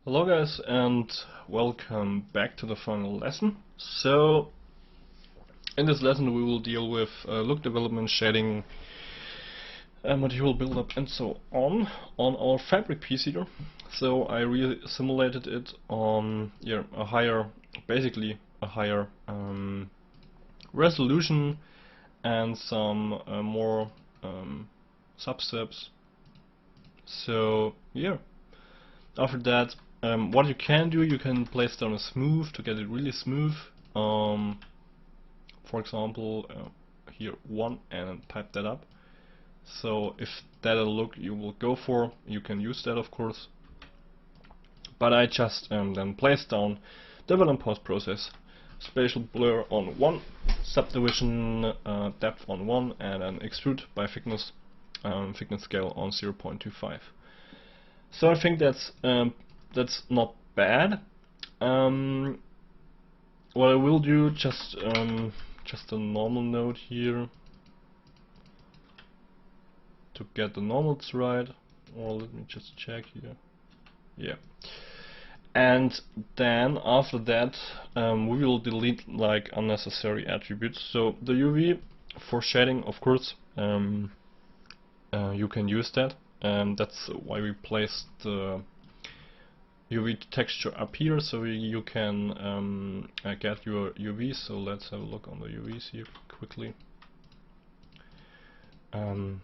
Hello guys, and welcome back to the final lesson. So in this lesson we will deal with look development, shading, material buildup and so on our fabric piece here. So I re-simulated it on basically a higher resolution and some more substeps. So yeah, after that, what you can do, you can place down a smooth to get it really smooth. For example, here 1 and type that up. So if that a look you will go for, you can use that of course. But I just then place down develop and post process, spatial blur on 1, subdivision depth on 1, and then extrude by thickness scale on 0.25. So I think that's not bad. What I will do, just a normal node here to get the normals right. Or let me just check here. Yeah. And then after that, we will delete like unnecessary attributes. So the UV for shading, of course, you can use that. That's why we placed the UV texture up here, so you can get your UVs. So let's have a look on the UVs here quickly. So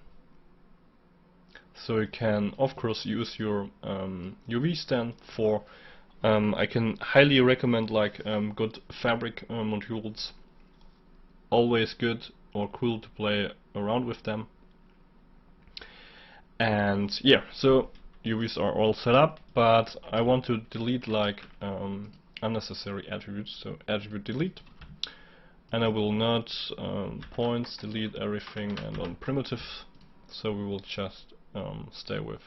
you can of course use your UVs then for I can highly recommend like good fabric modules. Always good or cool to play around with them. And yeah, so UVs are all set up, but I want to delete like unnecessary attributes, so attribute delete. And I will not points delete everything and on primitive, so we will just stay with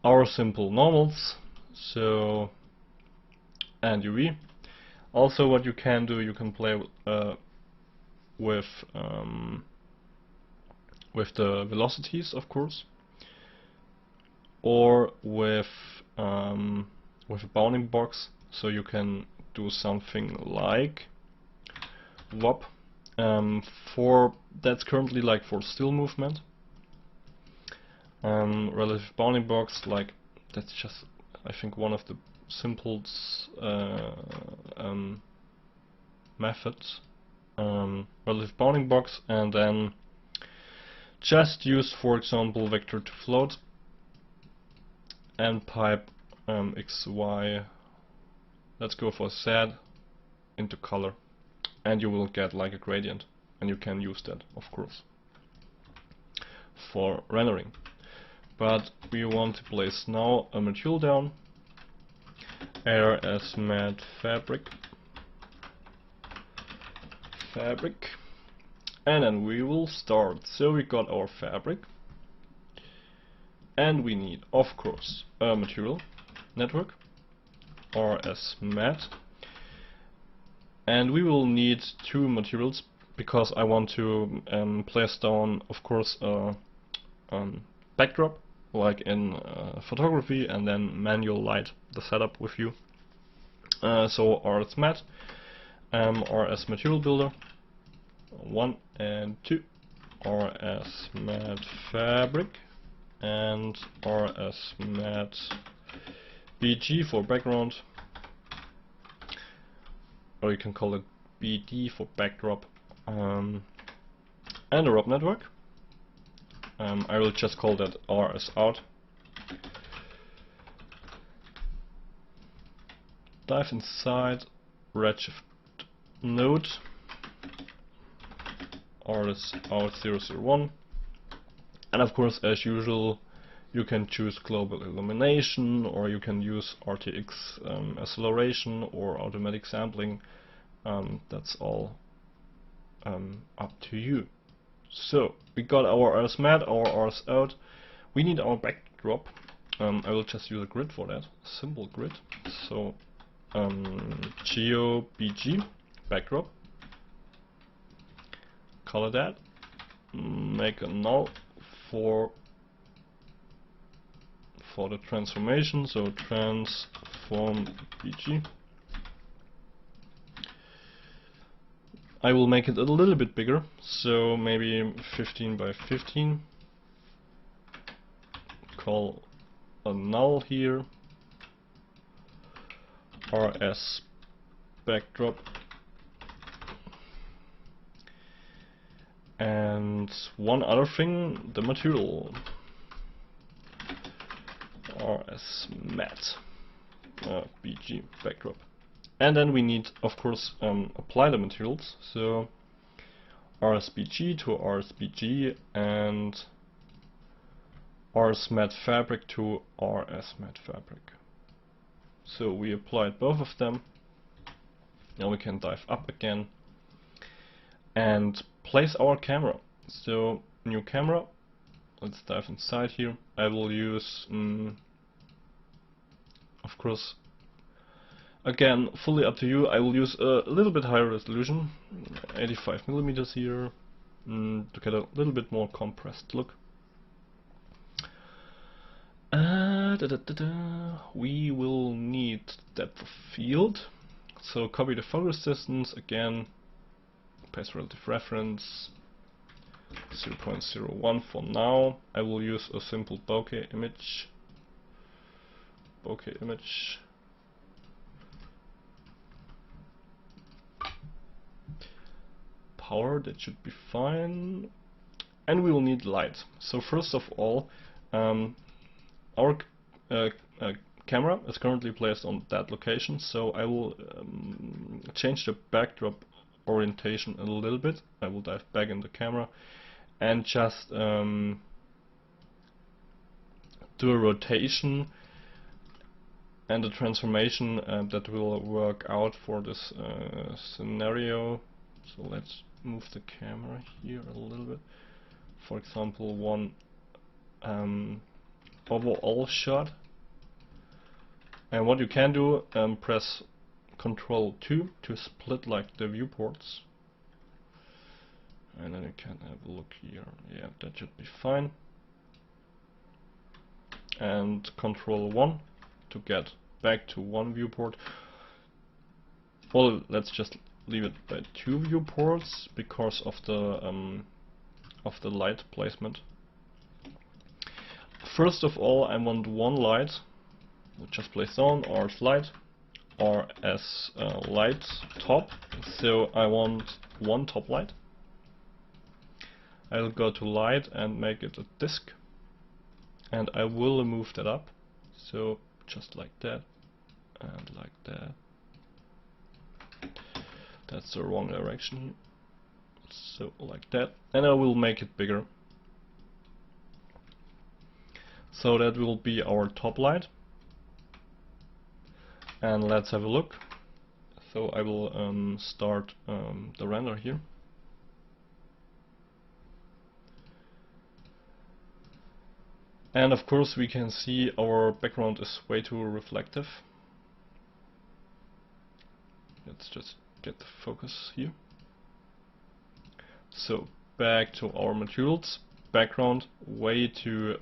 our simple normals. So and UV. Also what you can do, you can play with the velocities of course, or with a bounding box. So you can do something like WOP for that's currently like for still movement. Relative bounding box, like that's just I think one of the simplest methods. Relative bounding box, and then just use for example vector to float and pipe XY, let's go for Z, into color, and you will get like a gradient, and you can use that of course for rendering. But we want to place now a material down, air as matte fabric, and then we will start. So we got our fabric, and we need of course a material network, RS matte, and we will need 2 materials because I want to place down of course a backdrop like in photography, and then manual light the setup with you. So RS matte, RS material builder 1 and 2, RS matte fabric, and RS matte BG for background, or you can call it BD for backdrop, and a ROP network. I will just call that RS out. Dive inside redshift node, RS out 001, and of course as usual you can choose global illumination, or you can use RTX acceleration or automatic sampling. That's all up to you. So we got our RS matte, our RS out. We need our backdrop. I will just use a grid for that, simple grid. So geo BG backdrop, color that, make a null for for the transformation, so transform BG. I will make it a little bit bigger, so maybe 15 by 15. Call a null here. RS backdrop. And one other thing, the material. RS matte. BG backdrop. And then we need, of course, apply the materials. So RSBG to RSBG and RS matte fabric to RS matte fabric. So we applied both of them. Now we can dive up again and place our camera. So new camera. Let's dive inside here. I will use, of course, again, fully up to you. I will use a little bit higher resolution, 85mm here, to get a little bit more compressed look. We will need depth of field, so copy the focus distance again, paste relative reference 0.01 for now. I will use a simple bokeh image. Power, that should be fine. And we will need light. So first of all, our camera is currently placed on that location, so I will change the backdrop orientation a little bit. I will dive back in the camera and just do a rotation and a transformation that will work out for this scenario. So let's move the camera here a little bit. For example, one overall shot. And what you can do, press Ctrl 2 to split like the viewports. And then you can have a look here. Yeah, that should be fine. And Ctrl 1 to get back to one viewport. Well, let's just leave it by 2 viewports because of the light placement. First of all, I want one light. We'll just place down RS light, RS light top. So I want one top light. I'll go to light and make it a disk, and I will move that up. So just like that and like that. That's the wrong direction here. So like that, and I will make it bigger. So that will be our top light. And let's have a look. So I will start the render here. And of course we can see our background is way too reflective. Let's just get the focus here. So back to our materials. Background way too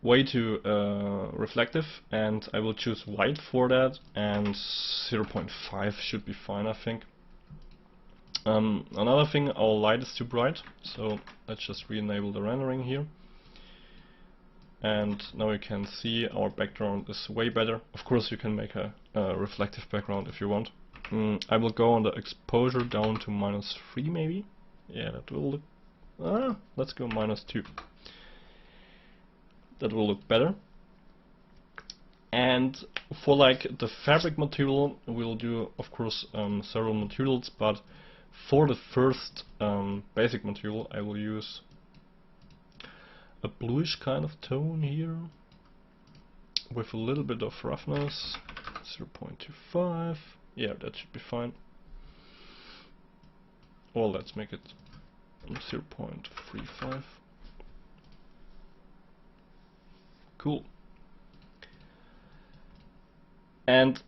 reflective, and I will choose white for that, and 0.5 should be fine, I think. Another thing, our light is too bright, so let's just re-enable the rendering here. And now you can see our background is way better. Of course you can make a reflective background if you want. I will go on the exposure down to -3 maybe. Yeah, that will look... let's go -2. That will look better. And for like the fabric material, we'll do of course several materials, but for the first basic material I will use a bluish kind of tone here with a little bit of roughness, 0.25. Yeah, that should be fine. Or let's make it 0.35. Cool. And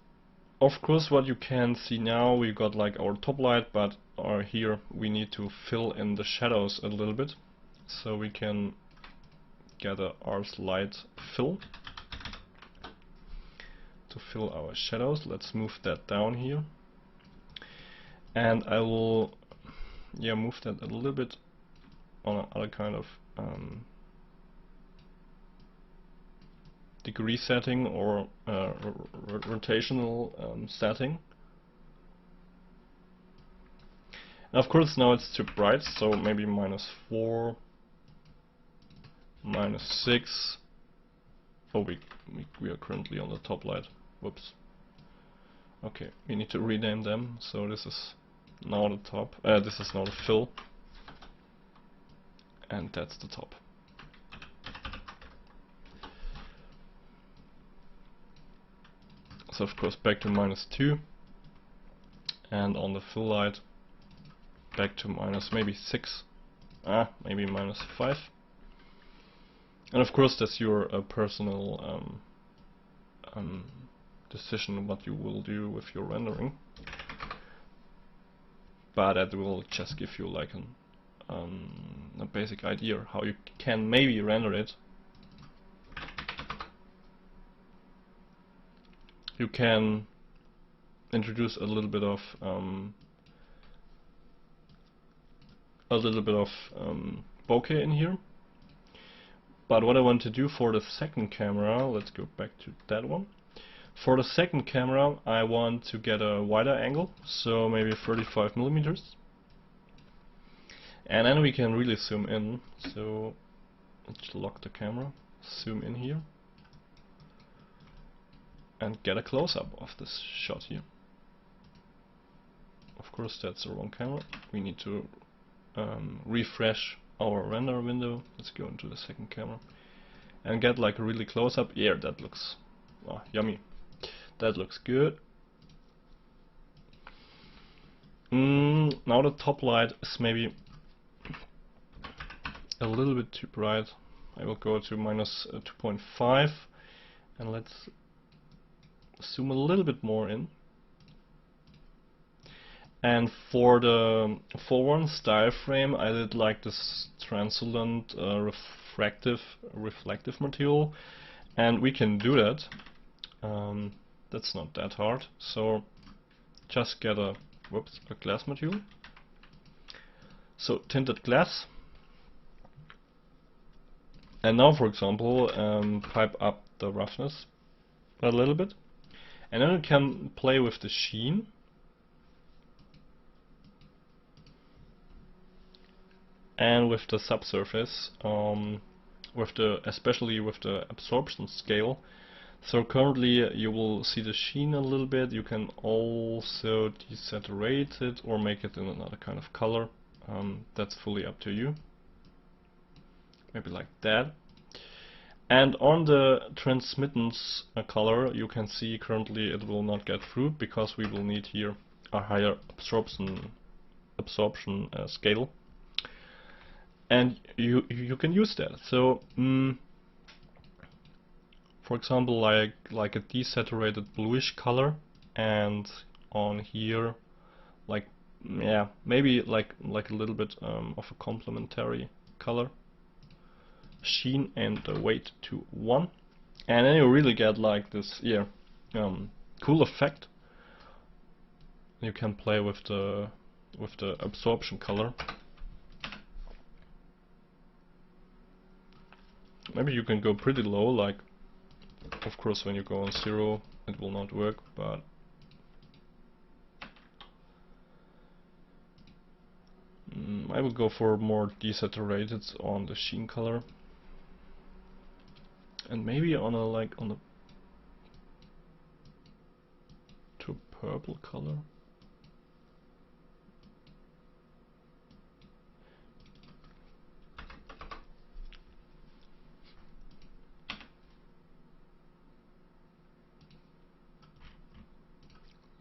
of course what you can see now, we got like our top light, but here we need to fill in the shadows a little bit. So we can get a Ars Light fill to fill our shadows. Let's move that down here, and I will move that a little bit on another kind of degree setting or rotational setting. And of course now it's too bright, so maybe -4, -6. Oh, we are currently on the top light. Whoops. Okay, we need to rename them. So this is now the top. This is now the fill, and that's the top. So of course back to -2, and on the fill light back to maybe -6, maybe -5. And of course that's your personal decision what you will do with your rendering, but that will just give you like a basic idea how you can maybe render it. You can introduce a little bit of bokeh in here. But what I want to do for the second camera, let's go back to that one. For the second camera, I want to get a wider angle, so maybe 35 millimeters. And then we can really zoom in. So let's lock the camera, zoom in here, and get a close-up of this shot here. Of course that's the wrong camera. We need to refresh our render window. Let's go into the second camera and get like a really close-up. Yeah, that looks yummy. That looks good. Now the top light is maybe a little bit too bright. I will go to -2.5, and let's zoom a little bit more in. And for the foreground style frame, I did like this translucent reflective material, and we can do that. That's not that hard. So just get a glass material. So tinted glass. And now, for example, pipe up the roughness a little bit, and then we can play with the sheen. And with the subsurface, especially with the absorption scale. So currently you will see the sheen a little bit. You can also desaturate it or make it in another kind of color. That's fully up to you. Maybe like that. And on the transmittance color, you can see currently it will not get through because we will need here a higher absorption scale. And you can use that. So for example, like a desaturated bluish color, and on here, like maybe like a little bit of a complementary color, sheen, and weight to 1, and then you really get like this cool effect. You can play with the absorption color. Maybe you can go pretty low, like, of course when you go on 0 it will not work, but I would go for more desaturated on the sheen color, and maybe on a to purple color.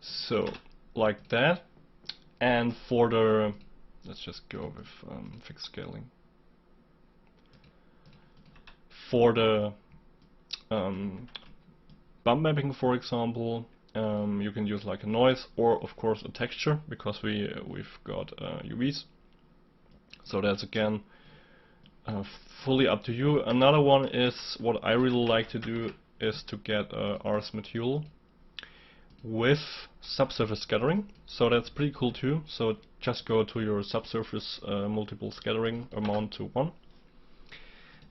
So like that. And for the, let's just go with fixed scaling. For the bump mapping, for example, you can use like a noise or of course a texture, because we've got UVs. So that's again fully up to you. Another one is, what I really like to do is to get RS material with subsurface scattering, so that's pretty cool too. So just go to your subsurface multiple scattering amount to 1,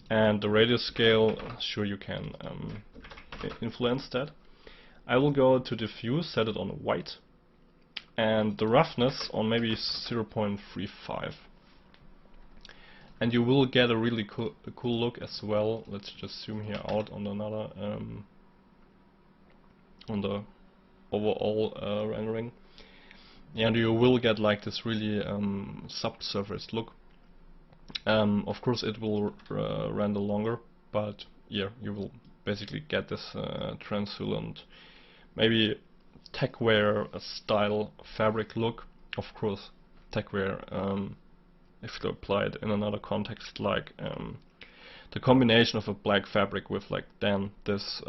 and the radius scale, sure, you can influence that. I will go to diffuse, set it on white, and the roughness on maybe 0.35, and you will get a really cool look as well. Let's just zoom here out on another on the overall rendering, and you will get like this really subsurface look. Of course it will render longer, but yeah, you will basically get this translucent, maybe techwear style fabric look. Of course, techwear, if you apply it in another context, like the combination of a black fabric with like then this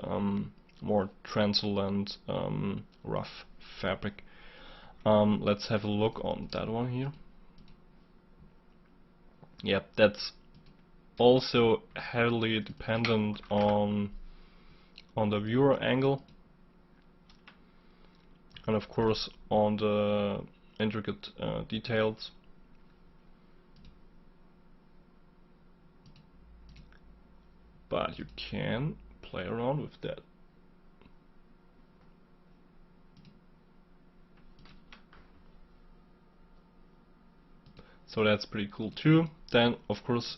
more translucent rough fabric. Let's have a look on that one here. Yep, that's also heavily dependent on the viewer angle, and of course on the intricate details. But you can play around with that. So that's pretty cool too. Then of course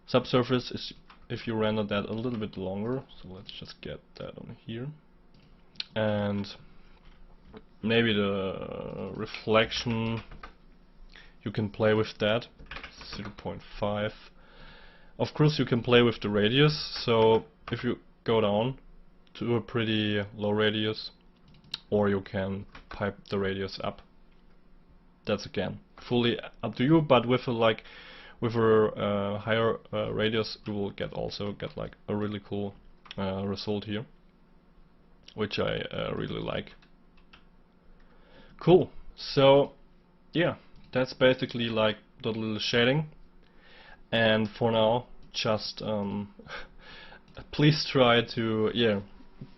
subsurface is if you render that a little bit longer. So let's just get that on here. And maybe the reflection, you can play with that, 0.5. Of course you can play with the radius, so if you go down to a pretty low radius, or you can pipe the radius up. That's again fully up to you, but with a higher radius you will also get like a really cool result here, which I really like. Cool. So yeah, that's basically like the little shading. And for now, just please try to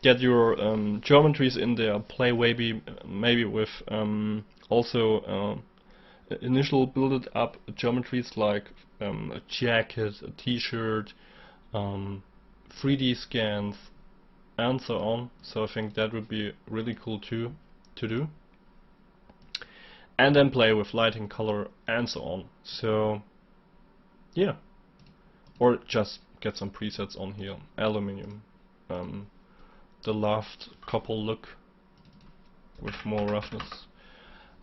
get your geometries in there. Play maybe with also initial build up geometries like a jacket, a t-shirt, 3D scans, and so on. So I think that would be really cool too to do. And then play with lighting, color, and so on. So yeah, or just get some presets on here. Aluminium, the loft couple look with more roughness,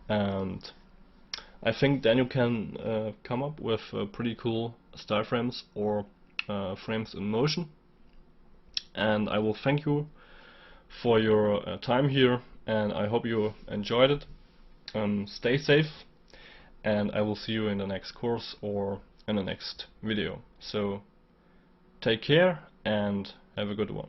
and I think then you can come up with pretty cool style frames or frames in motion. And I will thank you for your time here, and I hope you enjoyed it. Stay safe, and I will see you in the next course or in the next video. So take care and have a good one.